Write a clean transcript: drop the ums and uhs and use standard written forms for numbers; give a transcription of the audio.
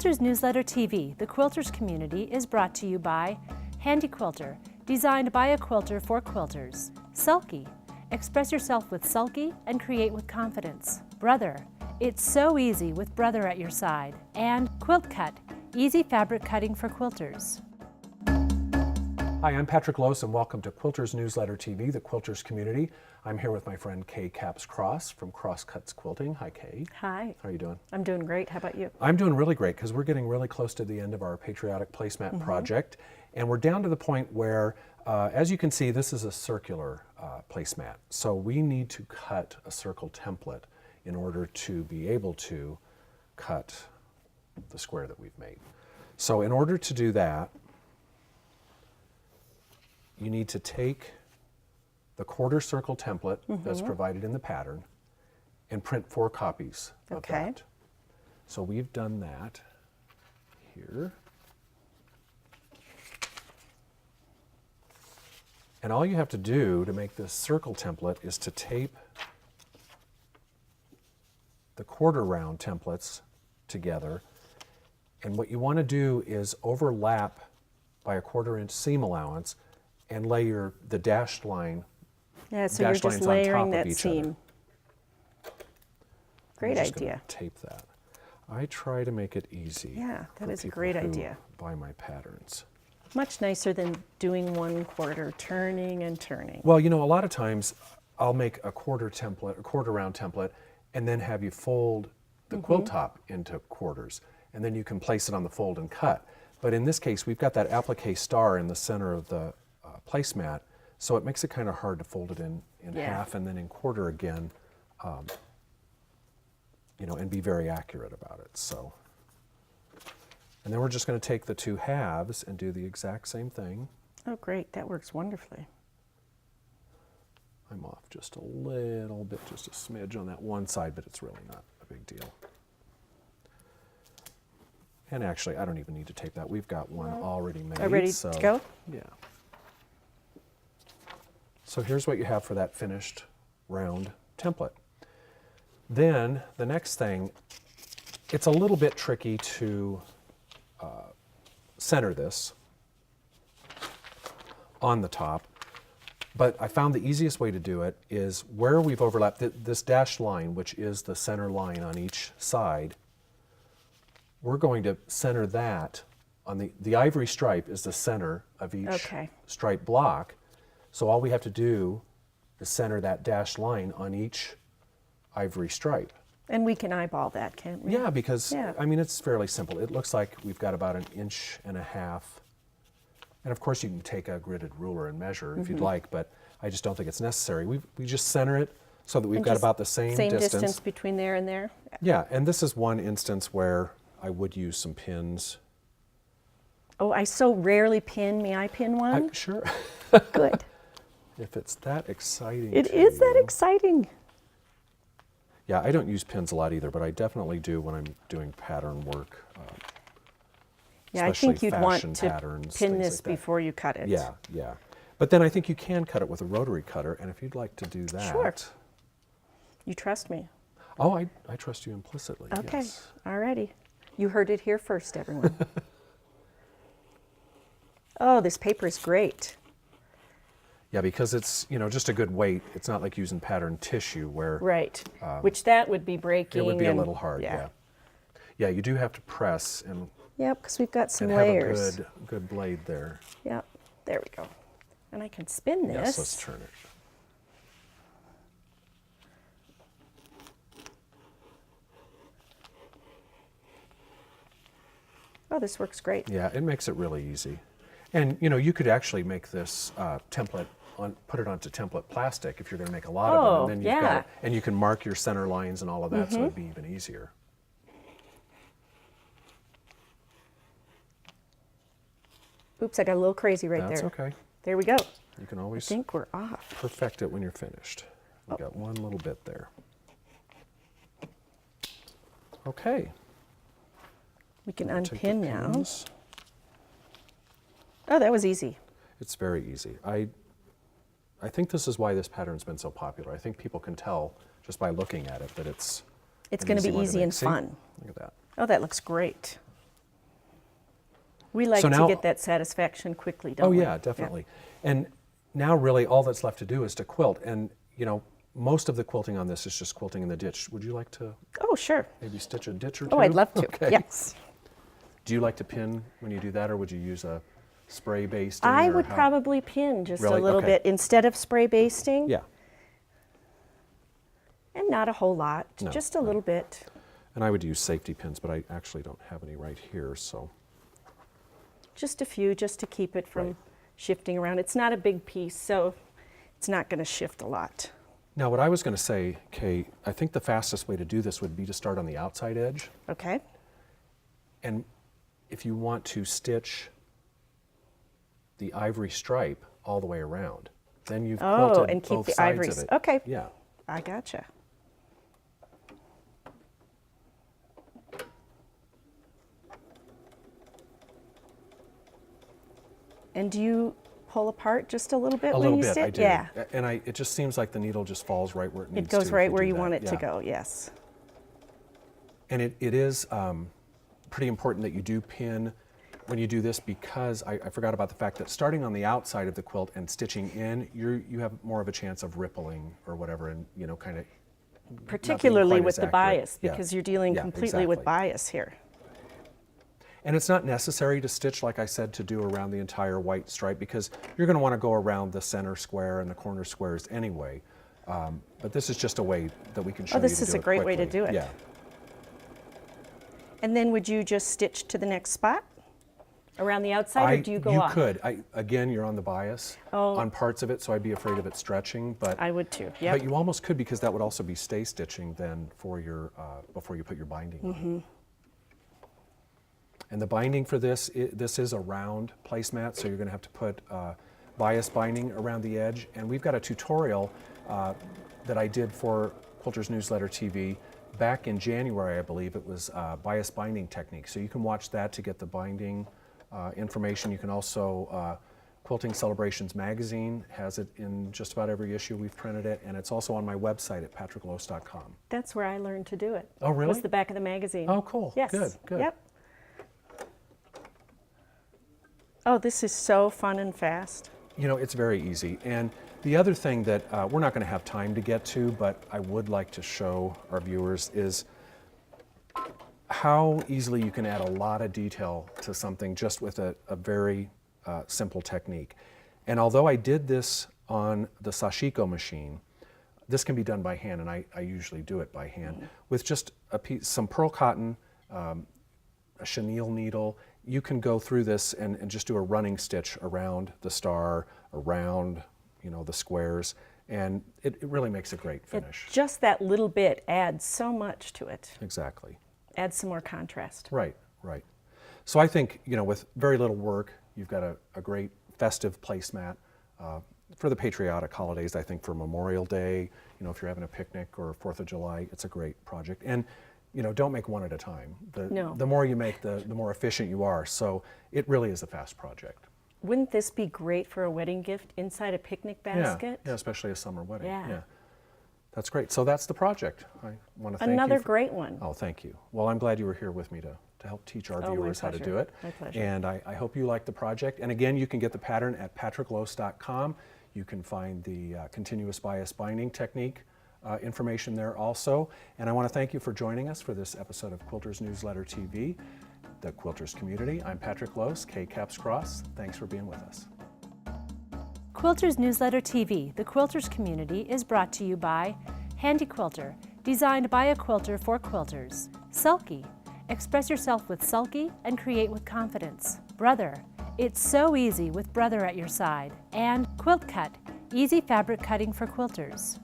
Quilters Newsletter TV, the Quilters community, is brought to you by Handy Quilter, designed by a quilter for quilters. Sulky, express yourself with Sulky and create with confidence. Brother, it's so easy with Brother at your side. And Quilt Cut, easy fabric cutting for quilters. Hi, I'm Patrick Lose and welcome to Quilters Newsletter TV, the Quilters community. I'm here with my friend Kay Capps Cross from Crosscuts Quilting. Hi, Kay. Hi. How are you doing? I'm doing great. How about you? I'm doing really great because we're getting really close to the end of our Patriotic Placemat project, and we're down to the point where, as you can see, this is a circular placemat. So we need to cut a circle template in order to be able to cut the square that we've made. So in order to do that, you need to take the quarter circle template that's provided in the pattern and print 4 copies of that. So we've done that here. And all you have to do to make this circle template is to tape the quarter round templates together. And what you want to do is overlap by a 1/4 inch seam allowance and lay the dashed line. Yeah, so you're just layering that seam. Great I'm just idea. gonna tape that. I try to make it easy. Yeah, that for is a people great who idea. buy my patterns. Much nicer than doing 1/4, turning and turning. Well, you know, a lot of times I'll make a 1/4 template, a 1/4 round template, and then have you fold the quilt top into quarters, and then you can place it on the fold and cut. But in this case, we've got that applique star in the center of the placemat, so it makes it kind of hard to fold it in half and then in 1/4 again, you know, and be very accurate about it. So, and then we're just going to take the 2 halves and do the exact same thing. Oh, great. That works wonderfully. I'm off just a little bit, just a smidge on that one side, but it's really not a big deal. And actually, I don't even need to tape that. We've got one already made. Ready to go? Yeah. So here's what you have for that finished round template. Then the next thing, it's a little bit tricky to center this on the top, but I found the easiest way to do it is where we've overlapped this dashed line, which is the center line on each side. We're going to center that on the ivory stripe is the center of each stripe block. So all we have to do is center that dashed line on each ivory stripe. And we can eyeball that, can't we? Yeah, because, I mean, it's fairly simple. It looks like we've got about 1.5 inches. And of course you can take a gridded ruler and measure if you'd like, but I just don't think it's necessary. We just center it so that we've got about the same distance between there and there? Yeah, and this is one instance where I would use some pins. Oh, I so rarely pin. May I pin one? Sure. Good. If it's that exciting It is that exciting. Yeah, I don't use pins a lot either, but I definitely do when I'm doing pattern work. Yeah, I think you'd want to patterns, pin this before you cut it. Yeah, yeah. But then I think you can cut it with a rotary cutter, and if you'd like to do that. Sure. You trust me. Oh, I trust you implicitly, Okay, yes. all righty. You heard it here first, everyone. Oh, this paper is great. Yeah, because it's, you know, just a good weight. It's not like using pattern tissue where... Right, which that would be breaking. It would be a little hard, yeah. Yeah, you do have to press and... Yep, because we've got some and layers. have a good blade there. Yep, there we go. And I can spin this. Yes, let's turn it. Oh, this works great. Yeah, it makes it really easy. And, you know, you could actually make this template, put it onto template plastic if you're going to make a lot of them. And then you've got it, and you can mark your center lines and all of that, so it'd be even easier. Oops, I got a little crazy right there. That's okay. There we go. You can always I think we're off. perfect it when you're finished. We've got one little bit there. Okay. We can unpin now. Oh, that was easy. It's very easy. I think this is why this pattern's been so popular. I think people can tell just by looking at it that it's going to be easy and fun. Look at that. Oh, that looks great. We like So to now- get that satisfaction quickly, don't Oh we? yeah, definitely. And now really all that's left to do is to quilt. And you know, most of the quilting on this is just quilting in the ditch. Would you like to Oh, sure. maybe stitch a ditch or two? Oh, I'd love to. Okay. Yes. Do you like to pin when you do that, or would you use a spray basting? I or would how- probably pin just Really? a little Okay. bit instead of spray basting. Yeah. And not a whole lot, No, just a right. little bit. And I would use safety pins, but I actually don't have any right here, so. Just a few, just to keep it from Right. shifting around. It's not a big piece, so it's not going to shift a lot. Now what I was going to say, Kay, I think the fastest way to do this would be to start on the outside edge. Okay? And if you want to stitch the ivory stripe all the way around, then you've Oh, quilted and keep both the sides ivories. of it. Okay. Yeah. I gotcha. And do you pull apart just a little bit A when little you bit, stitch? I do. Yeah. And it just seems like the needle just falls right where it needs It to. goes if right you where do you that. want it to Yeah. go, yes. And it is pretty important that you do pin when you do this, because I forgot about the fact that starting on the outside of the quilt and stitching in, you have more of a chance of rippling or whatever, and you know, kind of Particularly quite with as the accurate. bias, Yeah. because you're dealing Yeah, completely with exactly. bias here. And it's not necessary to stitch, like I said, to do around the entire white stripe, because you're going to want to go around the center square and the corner squares anyway. But this is just a way that we can show you this to is do a it great way to quickly. do it. Yeah. And then would you just stitch to the next spot around the outside, or do you go off? You could. Again, you're on the bias on parts of it, so I'd be afraid of it stretching. But I would too, yep. But you almost could, because that would also be stay stitching then for your before you put your binding on. And the binding for this, this is a round placemat, so you're going to have to put bias binding around the edge. And we've got a tutorial that I did for Quilters Newsletter TV back in January, I believe. It was bias binding technique. So you can watch that to get the binding information. You can also, Quilting Celebrations magazine has it in just about every issue. We've printed it, and it's also on my website at patricklose.com. That's where I learned to do it. Oh, really? Was the back of the magazine. Oh, cool. Yes. Good, good. Yep. Oh, this is so fun and fast. You know, it's very easy. And the other thing that we're not going to have time to get to, but I would like to show our viewers, is how easily you can add a lot of detail to something just with a very simple technique. And although I did this on the Sashiko machine, this can be done by hand, and I usually do it by hand, with just some pearl cotton, a chenille needle. You can go through this and just do a running stitch around the star, around, you know, the squares, and it really makes a great finish. Just that little bit adds so much to it. Exactly. Adds some more contrast. Right, right. So I think, you know, with very little work, you've got a great festive placemat for the patriotic holidays. I think for Memorial Day, you know, if you're having a picnic or 4th of July, it's a great project. And you know, don't make one at a time. The more you make, the more efficient you are. So it really is a fast project. Wouldn't this be great for a wedding gift inside a picnic basket? Yeah, especially a summer wedding. Yeah. That's great. So that's the project. I want to thank you. Another for- great one. Oh, thank you. Well, I'm glad you were here with me to help teach our Oh, my viewers how to pleasure. do it. My pleasure. And I hope you like the project. And again, you can get the pattern at patricklose.com. You can find the continuous bias binding technique information there also. And I want to thank you for joining us for this episode of Quilters Newsletter TV, the Quilters Community. I'm Patrick Lose, K-Caps Cross. Thanks for being with us. Quilters Newsletter TV, the Quilters Community, is brought to you by Handy Quilter, designed by a quilter for quilters. Sulky, express yourself with Sulky and create with confidence. Brother, it's so easy with Brother at your side. And Quilt Cut, easy fabric cutting for quilters.